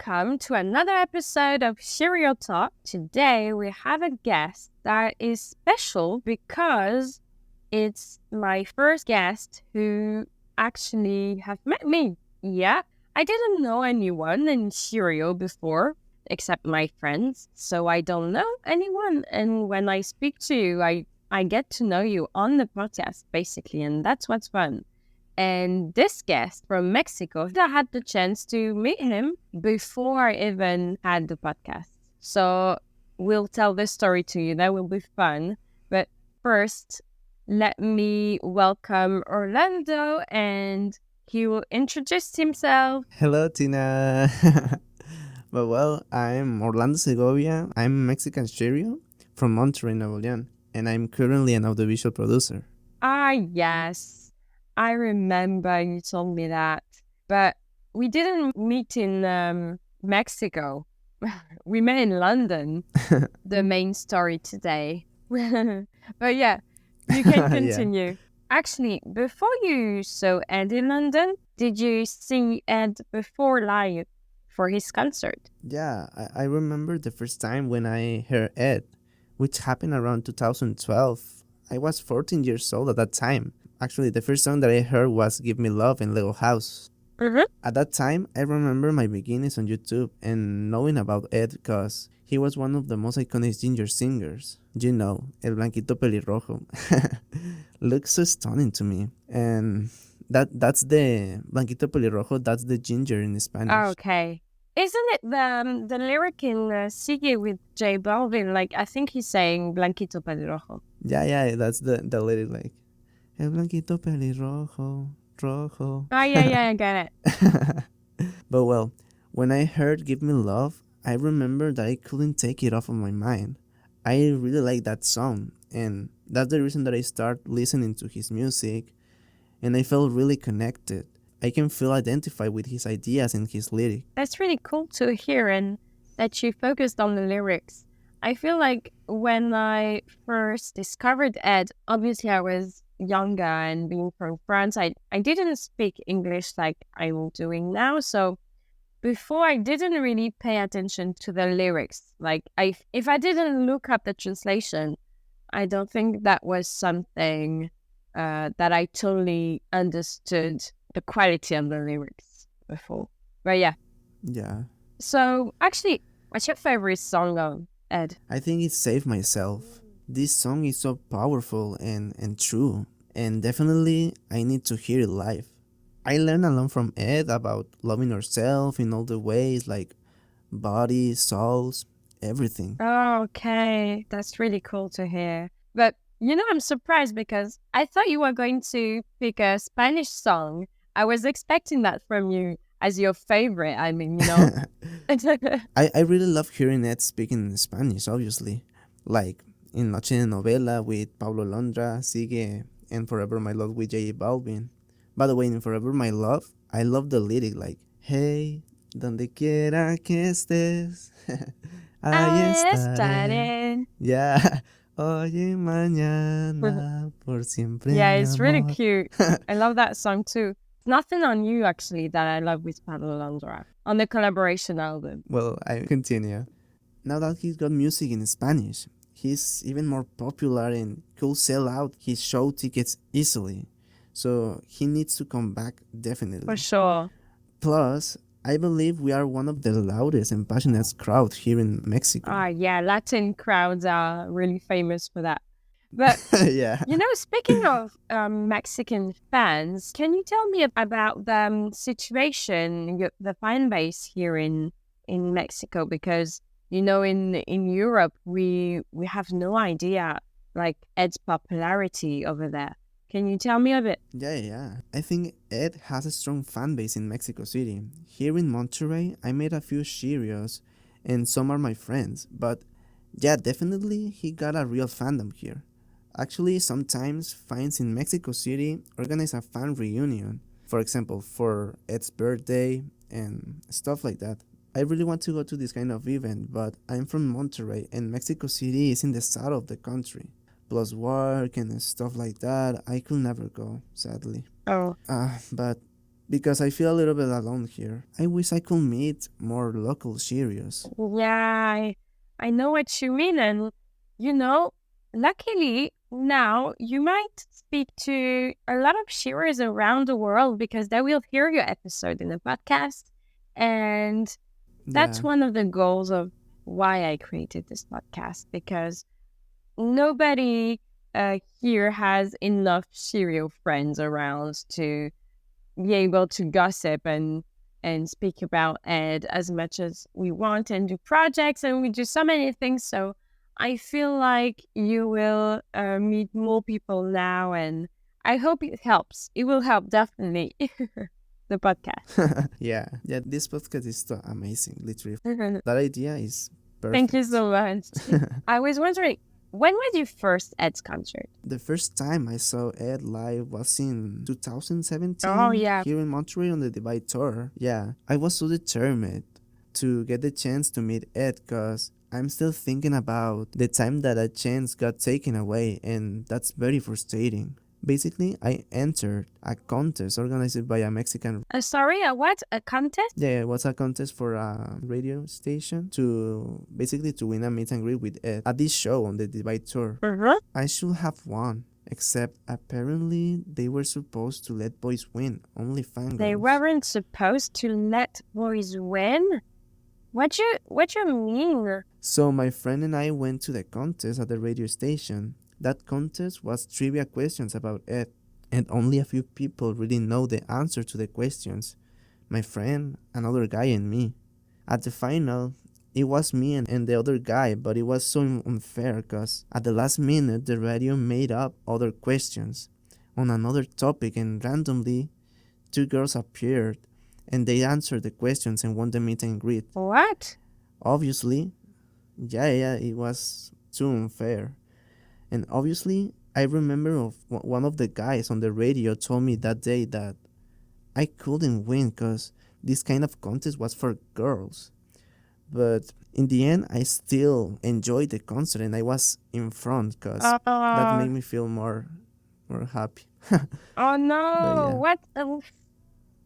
welcome to another episode of Sheerio Talk. Today we have a guest that is special because it's my first guest who actually have met me. Yeah, I didn't know anyone in Sheerio before except my friends, so I don't know anyone. And when I speak to you, I get to know you on the podcast, basically, and that's what's fun. And this guest from Mexico, I had the chance to meet him before I even had the podcast. So we'll tell this story to you. That will be fun. But first, let me welcome Orlando and he will introduce himself. Hello, Tina. Well, I'm Orlando Segovia. I'm a Mexican Sheerio from Monterrey, Nuevo León, and I'm currently an audiovisual producer. Yes. I remember you told me that. But we didn't meet in Mexico. We met in London. The main story today. But yeah, you can continue. Yeah. Actually, before you saw Ed in London, did you see Ed before live for his concert? Yeah, I remember the first time when I heard Ed, which happened around 2012. I was 14 years old at that time. Actually, the first song that I heard was Give Me Love in Lego House. Mm-hmm. At that time, I remember my beginnings on YouTube and knowing about Ed because he was one of the most iconic ginger singers. You know, El Blanquito Pelirrojo. Looks so stunning to me. And that's the Blanquito Pelirrojo, that's the ginger in Spanish. Okay. Isn't it the lyric in Sigue with J Balvin? Like, I think he's saying Blanquito Pelirrojo. Yeah, that's the lyric, like El Blanquito Pelirrojo, rojo. Oh, yeah, I get it. But well, when I heard Give Me Love, I remember that I couldn't take it off of my mind. I really like that song, and that's the reason that I started listening to his music, and I felt really connected. I can feel identified with his ideas and his lyrics. That's really cool to hear, and that you focused on the lyrics. I feel like when I first discovered Ed, obviously I was younger and being from France, I didn't speak English like I'm doing now. So before I didn't really pay attention to the lyrics. Like if I didn't look up the translation, I don't think that was something that I totally understood the quality of the lyrics before. But yeah. Yeah. So actually, what's your favorite song of Ed? I think it's Save Myself. This song is so powerful and true, and definitely I need to hear it live. I learned a lot from Ed about loving ourselves in all the ways, like body, souls, everything. Oh, okay. That's really cool to hear. But, I'm surprised because I thought you were going to pick a Spanish song. I was expecting that from you as your favorite, I I really love hearing Ed speaking in Spanish, obviously. Like in Noche de Novela with Pablo Londra, Sigue, and Forever My Love with J Balvin. By the way, in Forever My Love, I love the lyric like, hey, donde quiera que estés, ahí estaré. Yeah. Oye, mañana, por siempre. Yeah, it's really cute. I love that song too. Nothing on You, actually, that I love with Pablo Londra on the collaboration album. Well, I continue. Now that he's got music in Spanish, he's even more popular and could sell out his show tickets easily. So he needs to come back, definitely. For sure. Plus, I believe we are one of the loudest and passionate crowds here in Mexico. Yeah, Latin crowds are really famous for that. But, yeah. Speaking of Mexican fans, can you tell me about the situation, the fan base here in Mexico? Because, in Europe, we have no idea, like, Ed's popularity over there. Can you tell me a bit? Yeah. I think Ed has a strong fan base in Mexico City. Here in Monterrey, I made a few Sheerios, and some are my friends. But yeah, definitely he got a real fandom here. Actually, sometimes fans in Mexico City organize a fan reunion. For example, for Ed's birthday and stuff like that. I really want to go to this kind of event, but I'm from Monterrey and Mexico City is in the south of the country. Plus work and stuff like that, I could never go, sadly. Oh. But because I feel a little bit alone here. I wish I could meet more local Sheerios. Yeah, I know what you mean. And, you know, luckily now you might speak to a lot of shearers around the world because they will hear your episode in the podcast. And that's Yeah, one of the goals of why I created this podcast, because nobody here has enough Sheerio friends around to be able to gossip and speak about Ed as much as we want and do projects, and we do so many things. So I feel like you will meet more people now, and I hope it helps. It will help, definitely. The podcast. yeah. This podcast is so amazing. Literally, that idea is Thank you perfect. so much. I was wondering, when was your first Ed's concert? The first time I saw Ed live was in Oh 2017 yeah. here in Montreal on the Divide Tour. Yeah, I was so determined to get the chance to meet Ed because I'm still thinking about the time that a chance got taken away, and that's very frustrating. Basically, I entered a contest organized by a Mexican. Sorry, what? A contest? Yeah, it was a contest for a radio station to basically to win a meet and greet with Ed at this show on the Divide Tour. I should have won, except apparently they were supposed to let boys win, only fangirls. They weren't supposed to let boys win? What you mean? So my friend and I went to the contest at the radio station. That contest was trivia questions about Ed, and only a few people really know the answer to the questions. My friend, another guy, and me. At the final, it was me and the other guy, but it was so unfair because at the last minute the radio made up other questions on another topic, and randomly two girls appeared and they answered the questions and won the meet and greet. What? Obviously, yeah, it was too unfair. And obviously, I remember of one of the guys on the radio told me that day that I couldn't win because this kind of contest was for girls. But in the end, I still enjoyed the concert and I was in front because that made me feel more happy. Oh no! But yeah, What?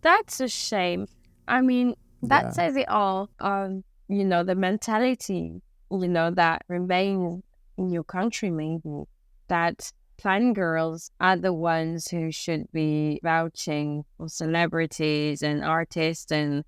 That's a shame. I mean, that yeah, says it all. The mentality, that remains in your country, maybe that fangirls are the ones who should be vouching for celebrities and artists and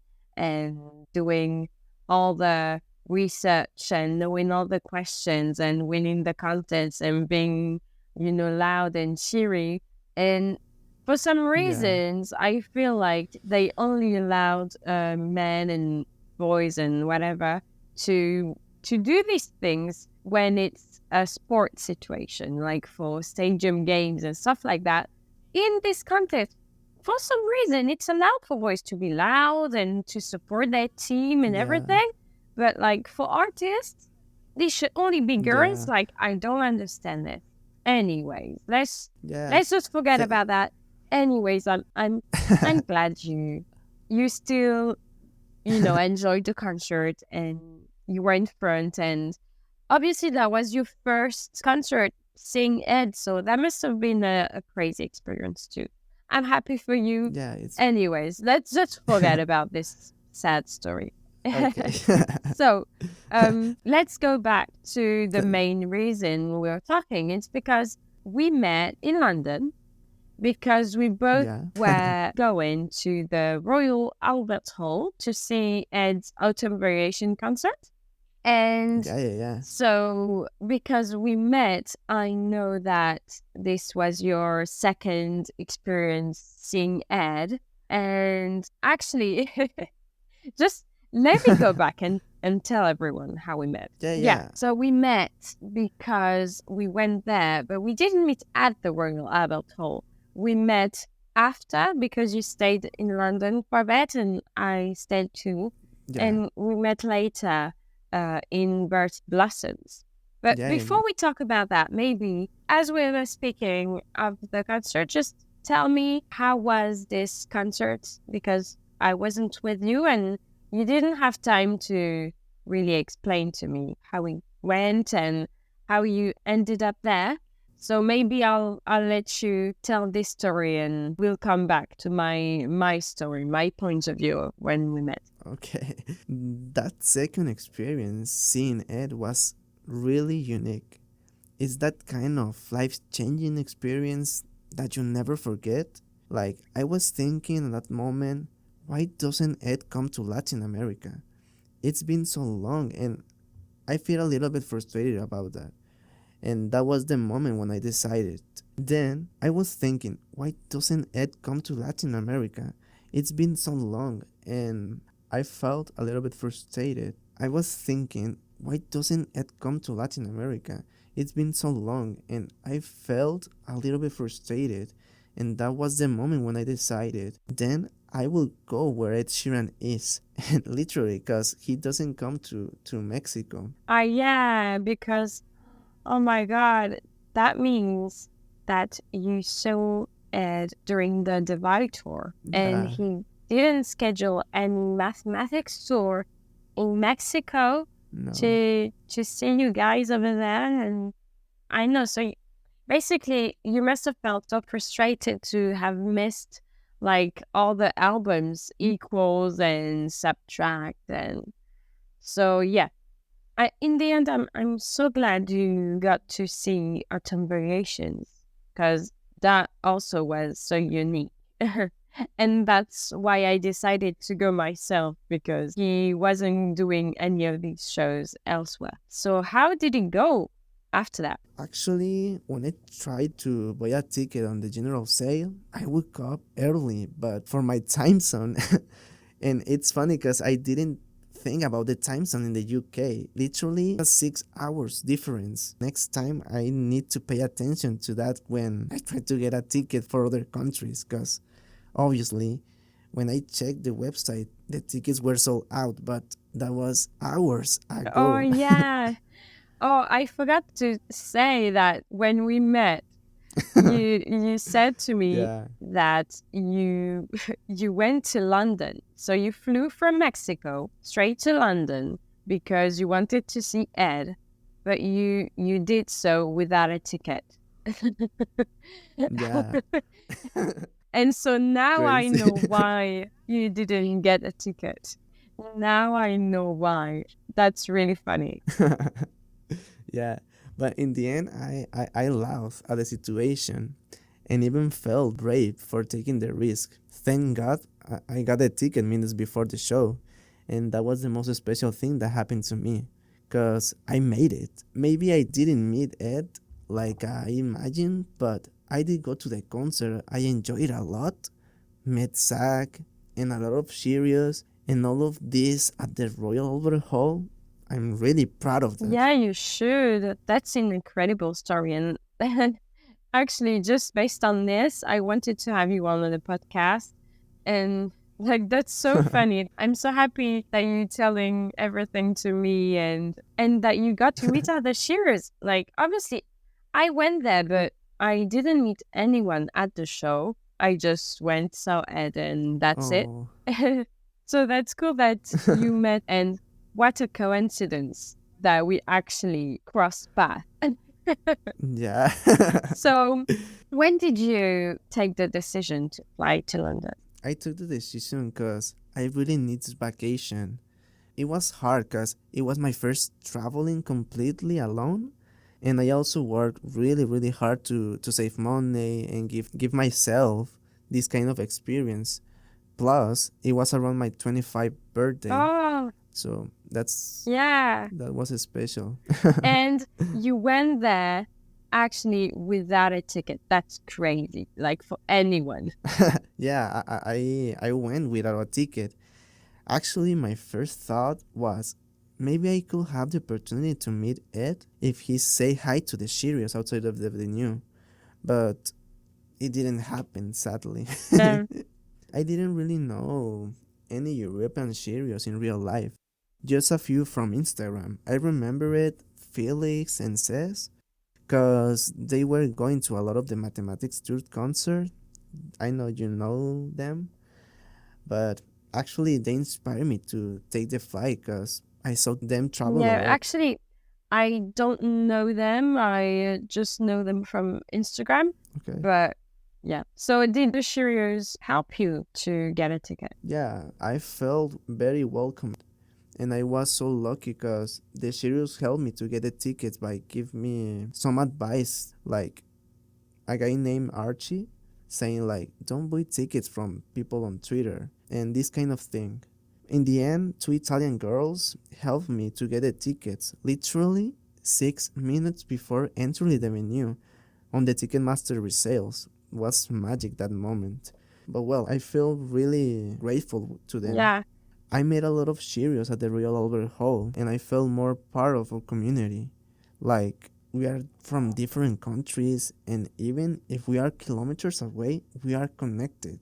doing all the research and knowing all the questions and winning the contests and being, loud and cheery. And for some yeah, reasons, I feel like they only allowed men and boys and whatever to do these things when it's a sports situation, like for stadium games and stuff like that. In this context, for some reason, it's allowed for boys to be loud and to support their team and yeah, everything. But like for artists, they should only be girls. yeah, Like, I don't understand this. Anyways, yeah. let's just forget about that. Anyways, I'm glad you still enjoyed the concert and you were in front, and obviously that was your first concert seeing Ed, so that must have been a crazy experience too. I'm happy for you. Yeah, it's Anyways, let's just forget about this sad story. okay. So, let's go back to the main reason we were talking. It's because we met in London because we both Yeah. were going to the Royal Albert Hall to see Ed's Autumn Variation concert. And Yeah. so, because we met, I know that this was your second experience seeing Ed. And actually, just let me go back and tell everyone how we met. Yeah. So we met because we went there, but we didn't meet at the Royal Albert Hall. We met after because you stayed in London for a bit and I stayed too. Yeah. And we met later in Bert Blossoms. But Yeah, before we talk about that, maybe as we were speaking of the concert, just tell me, how was this concert? Because I wasn't with you and you didn't have time to really explain to me how it went and how you ended up there. So maybe I'll let you tell this story and we'll come back to my story, my point of view when we met. Okay. That second experience seeing Ed was really unique. It's that kind of life changing experience that you never forget. Like, I was thinking at that moment, why doesn't Ed come to Latin America? It's been so long, and I feel a little bit frustrated about that. And that was the moment when I decided. Then I was thinking, why doesn't Ed come to Latin America? It's been so long, and I felt a little bit frustrated. I was thinking, why doesn't Ed come to Latin America? It's been so long, and I felt a little bit frustrated. And that was the moment when I decided. Then I will go where Ed Sheeran is, and literally, because he doesn't come to Mexico. Yeah, because oh my God, that means that you saw Ed during the Divide tour and Yeah, he didn't schedule any mathematics tour in Mexico no. to see you guys over there. And I know, so basically you must have felt so frustrated to have missed like all the albums, equals and subtract. And so, yeah, in the end, I'm so glad you got to see Autumn Variations because that also was so unique. And that's why I decided to go myself because he wasn't doing any of these shows elsewhere. So how did it go after that? Actually, when I tried to buy a ticket on the general sale, I woke up early, but for my time zone. And it's funny because I didn't think about the time zone in the UK. Literally, a 6 hours difference. Next time, I need to pay attention to that when I try to get a ticket for other countries because obviously, when I checked the website, the tickets were sold out, but that was hours Oh, ago. yeah. Oh, I forgot to say that when we met, you said to me Yeah. that you you went to London. So you flew from Mexico straight to London because you wanted to see Ed, but you did so without a ticket. Yeah. And so now I Crazy. know why you didn't get a ticket. Now I know why. That's really funny. Yeah, but in the end, I laughed at the situation and even felt brave for taking the risk. Thank God I got a ticket minutes before the show, and that was the most special thing that happened to me because I made it. Maybe I didn't meet Ed like I imagined, but I did go to the concert. I enjoyed it a lot, met Zach and a lot of Sheerios, and all of this at the Royal Albert Hall. I'm really proud of that. Yeah, you should. That's an incredible story. And actually, just based on this, I wanted to have you on the podcast. And like that's so funny. I'm so happy that you're telling everything to me and that you got to meet other shearers. Like obviously I went there, but I didn't meet anyone at the show. I just went, saw Ed and that's it. Oh, So that's cool that you met and what a coincidence that we actually crossed paths. yeah. So when did you take the decision to fly to London? I took the decision because I really needed vacation. It was hard because it was my first traveling completely alone. And I also worked really, really hard to save money and give myself this kind of experience. Plus, it was around my 25th birthday. Oh, So yeah. that was special. And you went there actually without a ticket. That's crazy. Like for anyone. Yeah, I went without a ticket. Actually, my first thought was maybe I could have the opportunity to meet Ed if he say hi to the Sheerios outside of the venue, but it didn't happen, sadly. Um, I didn't really know any European Sheerios in real life, just a few from Instagram. I remember it, Felix and Cez, because they were going to a lot of the Mathematics Tour concert. I know you know them, but actually they inspired me to take the flight because I saw them travel a yeah, lot. actually, I don't know them. I just know them from Instagram. Okay. But yeah. So did the Sheerios help you to get a ticket? Yeah, I felt very welcomed. And I was so lucky because the Sheerios helped me to get the tickets by giving me some advice, like a guy named Archie saying like don't buy tickets from people on Twitter and this kind of thing. In the end, two Italian girls helped me to get the tickets literally 6 minutes before entering the venue on the Ticketmaster resales. It was magic that moment. But well, I feel really grateful to them. Yeah. I met a lot of Cheerios at the Royal Albert Hall and I felt more part of our community. Like, we are from different countries, and even if we are kilometers away, we are connected.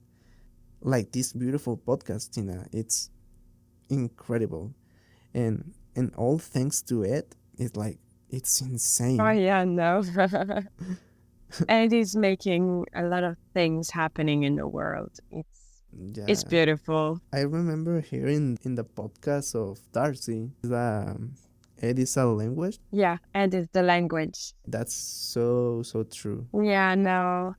Like this beautiful podcast, Tina. It's incredible. And all thanks to it, it's Oh insane. yeah, no. And it is making a lot of things happening in the world. It's Yeah. beautiful. I remember hearing in the podcast of Darcy that it is a language. Yeah, and it's the language. That's so true. Yeah, no.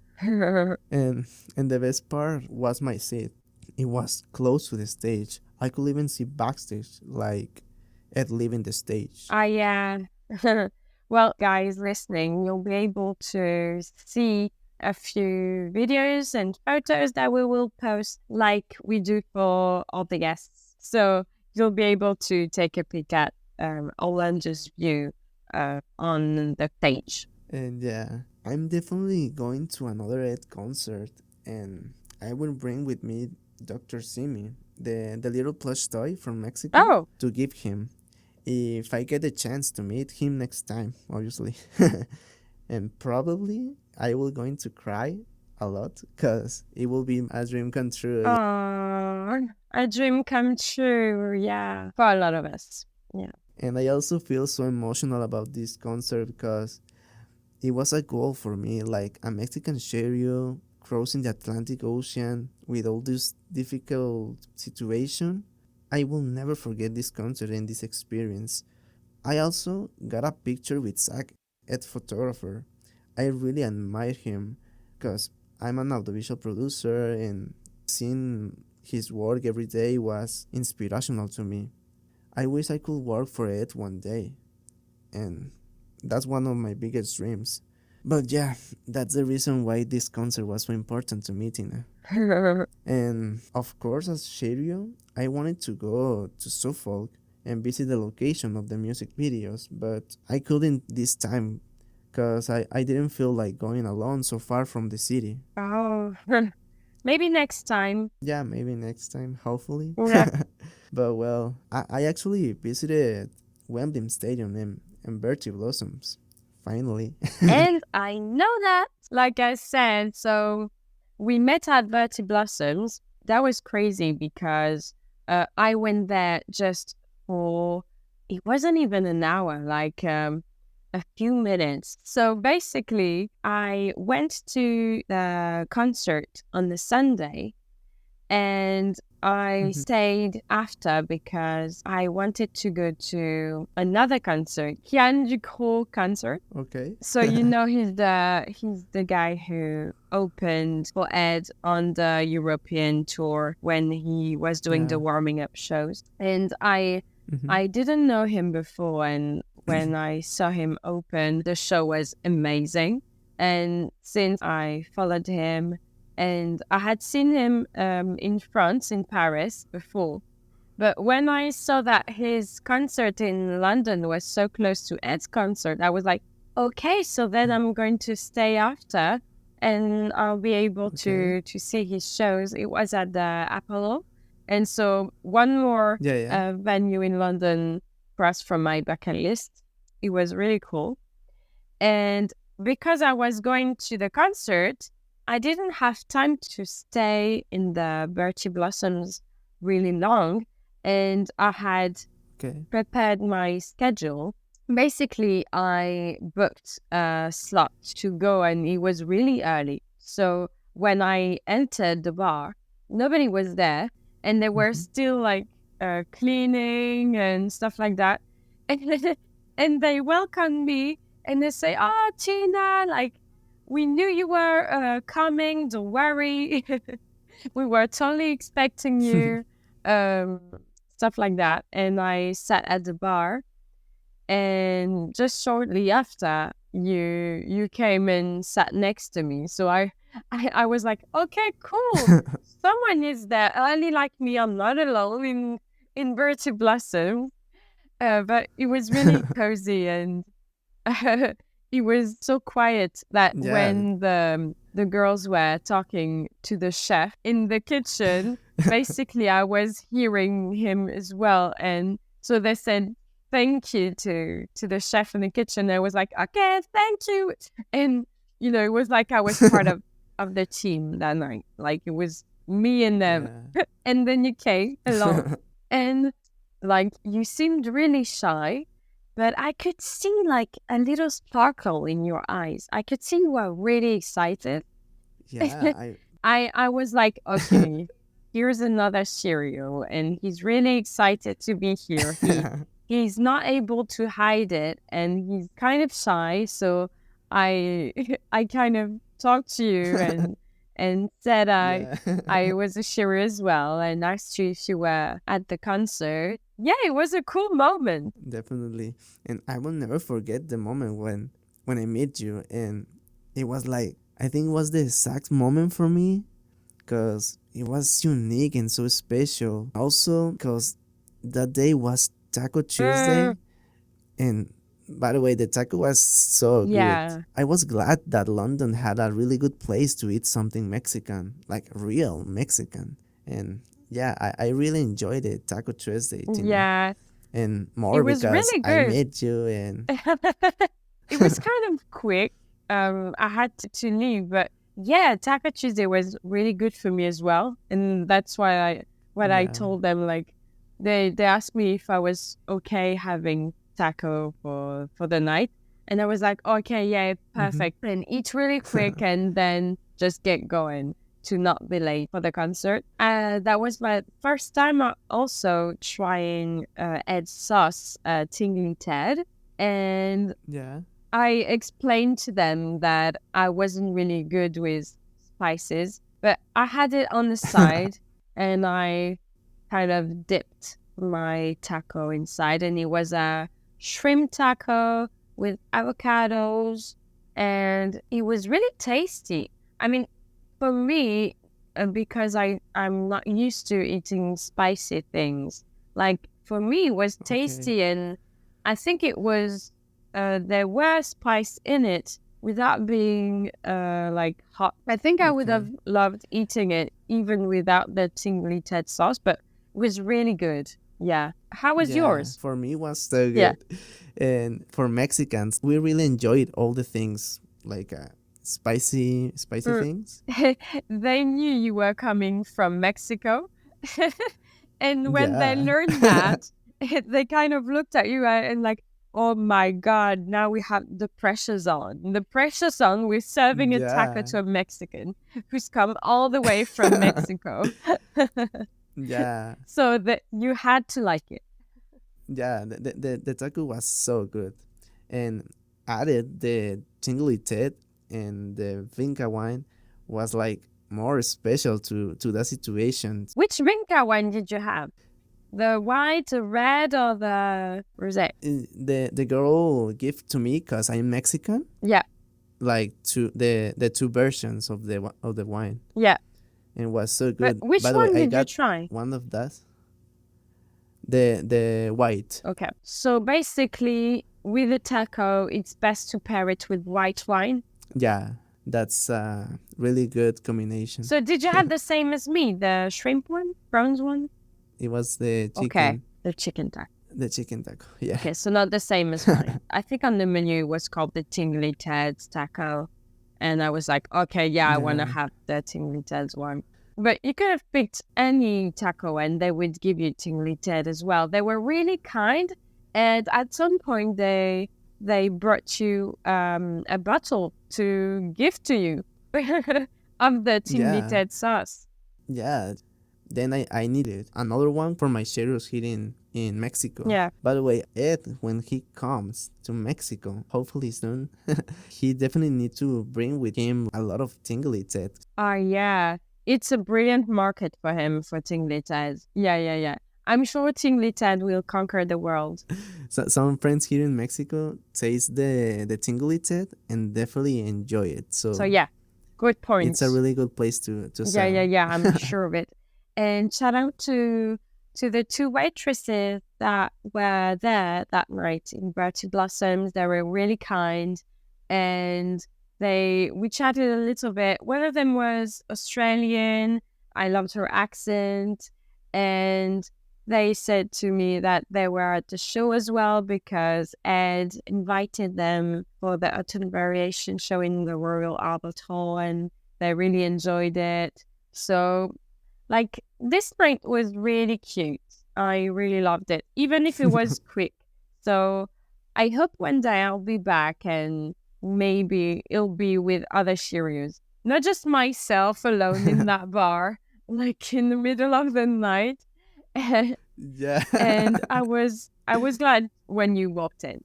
And the best part was my seat. It was close to the stage. I could even see backstage, like Ed leaving the stage. Yeah. Well, guys listening, you'll be able to see a few videos and photos that we will post like we do for all the guests. So you'll be able to take a peek at Olange's view on the stage. And yeah, I'm definitely going to another Ed concert, and I will bring with me Dr. Simi, the little plush toy from Mexico, Oh, to give him if I get the chance to meet him next time, obviously. And probably I will going to cry a lot because it will be a dream come true. oh, a dream come true. Yeah, for a lot of us. Yeah. And I also feel so emotional about this concert because it was a goal for me, like a Mexican Sheerio crossing the Atlantic Ocean with all this difficult situation. I will never forget this concert and this experience. I also got a picture with Zach, Ed photographer. I really admire him because I'm an audiovisual producer and seeing his work every day was inspirational to me. I wish I could work for Ed one day, and that's one of my biggest dreams. But yeah, that's the reason why this concert was so important to me, Tina. And of course, as Sheerio, I wanted to go to Suffolk and visit the location of the music videos, but I couldn't this time because I didn't feel like going alone so far from the city. Oh, maybe next time. Yeah, maybe next time, hopefully. Yeah. But well, I actually visited Wembley Stadium and Bertie Blossoms. Finally. And I know that, like I said, so we met at Bertie Blossoms. That was crazy because I went there just for, it wasn't even an hour, like a few minutes. So basically, I went to the concert on the Sunday and I stayed after because I wanted to go to another concert, Kian Ducrot concert. Okay. So you know he's the guy who opened for Ed on the European tour when he was doing the Yeah. warming up shows. And I didn't know him before, and when I saw him open, the show was amazing. And since I followed him, and I had seen him in France, in Paris before. But when I saw that his concert in London was so close to Ed's concert, I was like, okay, so then I'm going to stay after and I'll be able to see his shows. It was at the Apollo. And so one more Yeah. venue in London crossed from my bucket list. It was really cool. And because I was going to the concert, I didn't have time to stay in the Bertie Blossoms really long. And I had prepared my schedule. Basically, I booked a slot to go and it was really early. So when I entered the bar, nobody was there and they were still like cleaning and stuff like that. and they welcomed me and they say, "Oh, Tina, like we knew you were coming. Don't worry, we were totally expecting you." Um, Stuff like that. And I sat at the bar, and just shortly after, you came and sat next to me. So I was like, okay, cool. Someone is there early like me. I'm not alone in Bertie Blossom. But it was really cozy, and it was so quiet that Yeah. when the girls were talking to the chef in the kitchen, basically I was hearing him as well. And so they said thank you to the chef in the kitchen. I was like, okay, thank you. And it was like I was part of the team that night. Like it was me and them. Yeah. And then you came along, and like you seemed really shy, but I could see like a little sparkle in your eyes. I could see you were really excited. Yeah. I was like, okay, here's another Sheerio, and he's really excited to be here. He's not able to hide it, and he's kind of shy. So I I kind of talked to you and said Yeah. I was a Sheerio as well, and asked you if you were at the concert. Yeah, it was a cool moment. Definitely. And I will never forget the moment when I met you, and it was like, I think it was the exact moment for me, because it was unique and so special. Also, because that day was Taco Mm, Tuesday, and by the way, the taco was so good. yeah. I was glad that London had a really good place to eat something Mexican, like real Mexican. And yeah, I really enjoyed it, Taco Tuesday, Tina. Yeah, And it more was because really I good. met you, and It was kind of quick. I had to leave, but yeah, Taco Tuesday was really good for me as well, and that's why I yeah. told them, like they asked me if I was okay having taco for the night, and I was like, okay, yeah, Hmm. perfect, and eat really quick, and then just get going to not be late for the concert. That was my first time also trying Ed's sauce, Tingly Ted, and Yeah. I explained to them that I wasn't really good with spices, but I had it on the side, and I kind of dipped my taco inside, and it was a shrimp taco with avocados, and it was really tasty. I mean, for me, because I'm not used to eating spicy things, like for me, it was Okay. tasty, and I think it was there were spice in it without being like hot. I think I would have Okay. loved eating it even without the tingly Ted sauce, but it was really good. Yeah. How was Yeah, yours? for me it was so Yeah. good. And for Mexicans, we really enjoyed all the things, like spicy Mm. things. They knew you were coming from Mexico. And when they Yeah. learned that, they kind of looked at you and like, oh my God, now we have the pressure's on. The pressure's on. We're serving a taco Yeah. to a Mexican who's come all the way from Mexico. Yeah. So that you had to like it. Yeah, the taco was so good. And added the tingly tit and the vinca wine was like more special to that situation. Which Rinka wine did you have? The white, the red, or the rosé? The girl gave to me because I'm Mexican, Yeah, like the two versions of the wine, yeah. and it was so But good. which By the way, one I did you got try? one of that, the white. Okay. So basically, with a taco, it's best to pair it with white wine. Yeah, that's a really good combination. So did you have the same as me, the shrimp one, bronze one? It was the Okay, chicken, the chicken taco. the chicken taco. Yeah. Okay, so not the same as mine. I think on the menu it was called the Tingly Ted's taco. And I was like, okay, yeah, I want to Yeah. have the Tingly Ted's one. But you could have picked any taco and they would give you Tingly Ted as well. They were really kind. And at some point, they brought you a bottle to give to you of the Tingly Yeah. Ted sauce. Yeah. Then I needed another one for my Sheerios here in Mexico. Yeah. By the way, Ed, when he comes to Mexico, hopefully soon, he definitely need to bring with him a lot of tingly Ted. Yeah. It's a brilliant market for him for Tingly Ted. Yeah. I'm sure Tingly Ted will conquer the world. So, some friends here in Mexico taste the tingly Ted and definitely enjoy it. So yeah, good point. It's a really good place to sell. Yeah. I'm sure of it. And shout out to the two waitresses that were there that night in Bertie Blossoms. They were really kind, and we chatted a little bit. One of them was Australian. I loved her accent, and they said to me that they were at the show as well because Ed invited them for the autumn variation show in the Royal Albert Hall, and they really enjoyed it. So, like, this night was really cute. I really loved it, even if it was quick. So, I hope one day I'll be back and maybe it'll be with other Sheerios, not just myself alone in that bar, like in the middle of the night. Yeah. And I was glad when you walked in.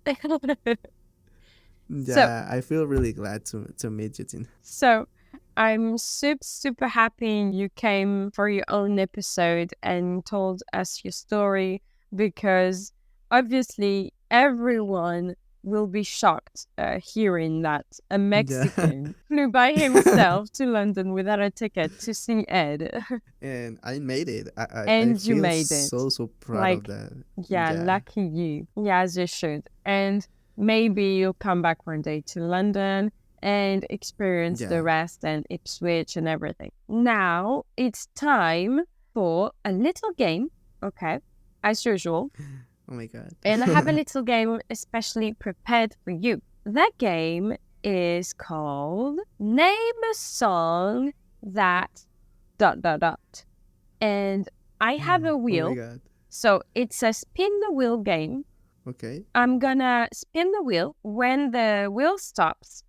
Yeah, I feel really glad to meet you, Tin. So I'm super happy you came for your own episode and told us your story, because obviously everyone will be shocked hearing that a Mexican flew by himself to London without a ticket to see Ed. And I made it. And I feel you made so proud of that. Yeah, lucky you. Yeah, as you should. And maybe you'll come back one day to London and experience the rest and Ipswich and everything. Now it's time for a little game, okay, as usual. Oh my God. And I have a little game especially prepared for you. That game is called Name a Song That ... And I have a wheel. Oh my God. So it's a spin the wheel game. Okay. I'm gonna spin the wheel. When the wheel stops,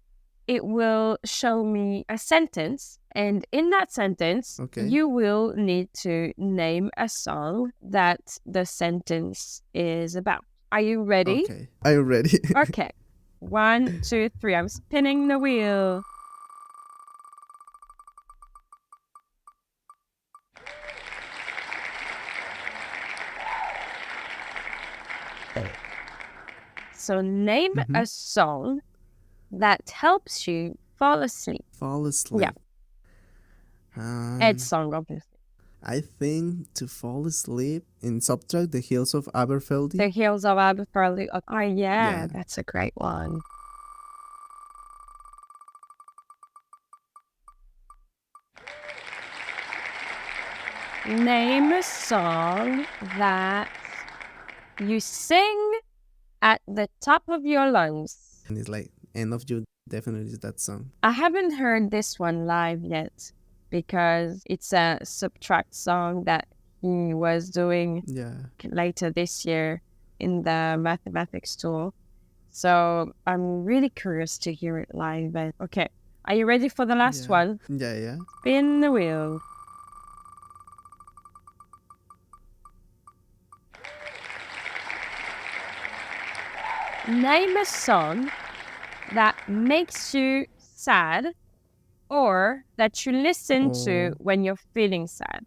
it will show me a sentence. And in that sentence, you will need to name a song that the sentence is about. Are you ready? Okay. Are you ready? Okay. 1, 2, 3. I'm spinning the wheel. So name a song that helps you fall asleep. Fall asleep. Yeah. Ed's song, obviously. I think to fall asleep in Subtract The Hills of Aberfeldy. The Hills of Aberfeldy. Oh, yeah, that's a great one. Name a song that you sing at the top of your lungs. And it's like End of You definitely is that song. I haven't heard this one live yet because it's a Subtract song that he was doing later this year in the mathematics tour. So I'm really curious to hear it live. Okay, are you ready for the last one? Yeah. Spin the wheel. Name a song that makes you sad or that you listen to when you're feeling sad.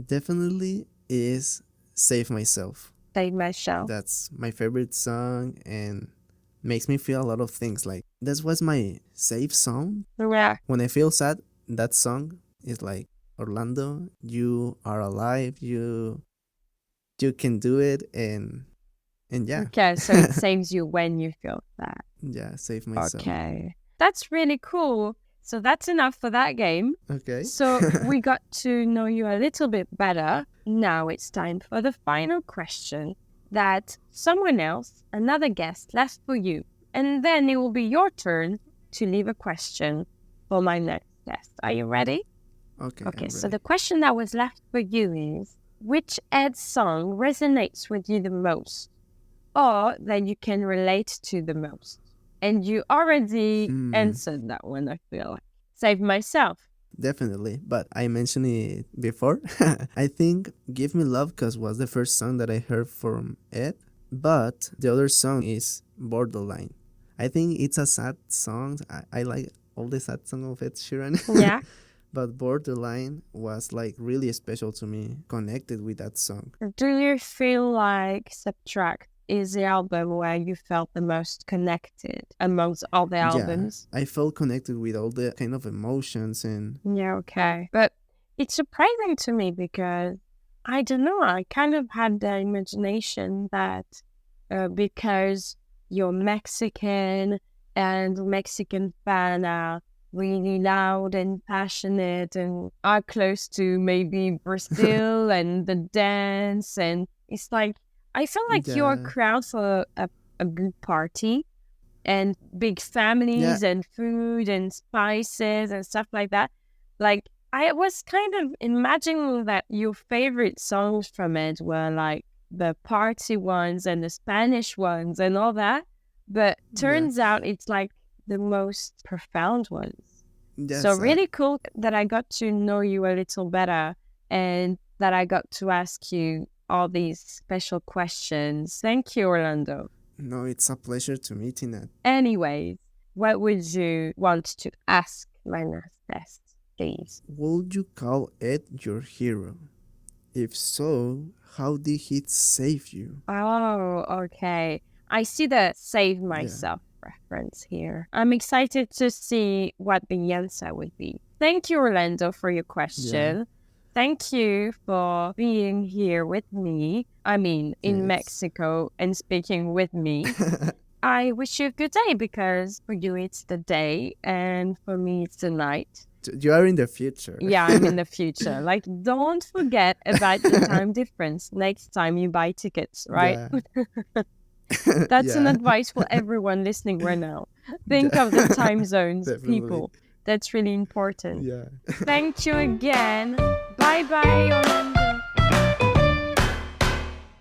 Definitely is Save Myself. Save Myself. That's my favorite song and makes me feel a lot of things. Like, that was my safe song. Yeah. When I feel sad, that song is like, Orlando, you are alive, you can do it, and yeah. Okay, so it saves you when you feel that. Yeah, Save Myself. Okay. That's really cool. So that's enough for that game. Okay. So we got to know you a little bit better. Now it's time for the final question that someone else, another guest, left for you. And then it will be your turn to leave a question for my next guest. Are you ready? Okay, so the question that was left for you is, which Ed song resonates with you the most, or that you can relate to the most? And you already answered that one, I feel like. Save Myself. Definitely, but I mentioned it before. I think "Give Me Love" cause was the first song that I heard from Ed, but the other song is "Borderline." I think it's a sad song. I like all the sad songs of Ed Sheeran, Yeah. but "Borderline" was like really special to me. Connected with that song. Do you feel like Subtract is the album where you felt the most connected amongst all the Yeah, albums? I felt connected with all the kind of emotions and Yeah, okay. But it's surprising to me because I don't know, I kind of had the imagination that because you're Mexican and Mexican fan are really loud and passionate and are close to maybe Brazil and the dance. And it's like, I feel like you're a yeah, crowd for a big party and big yeah, families and food and spices and stuff like that. Like, I was kind of imagining that your favorite songs from it were like the party ones and the Spanish ones and all that. But yeah. turns out it's like the most profound ones. So Yes, really cool that I got to know you a little better and that I got to ask you all these special questions. Thank you, Orlando. no, it's a pleasure to meet Tina. Anyways, what would you want to ask my next guest, please? Would you call Ed your hero? If so, how did he save you? Oh, okay. I see the save Yeah, myself reference here. I'm excited to see what the answer would be. Thank you, Orlando, for your yeah, question. Thank you for being here with me. I mean, in yes. Mexico and speaking with me. I wish you a good day because for you it's the day and for me it's the night. You are in the future. Yeah, I'm in the future. Like, don't forget about the time difference next time you buy tickets, right? Yeah, That's an yeah, advice for everyone listening right now. Think of the yeah. time zones, Definitely. people. That's really important. Yeah. Thank you again. Bye bye.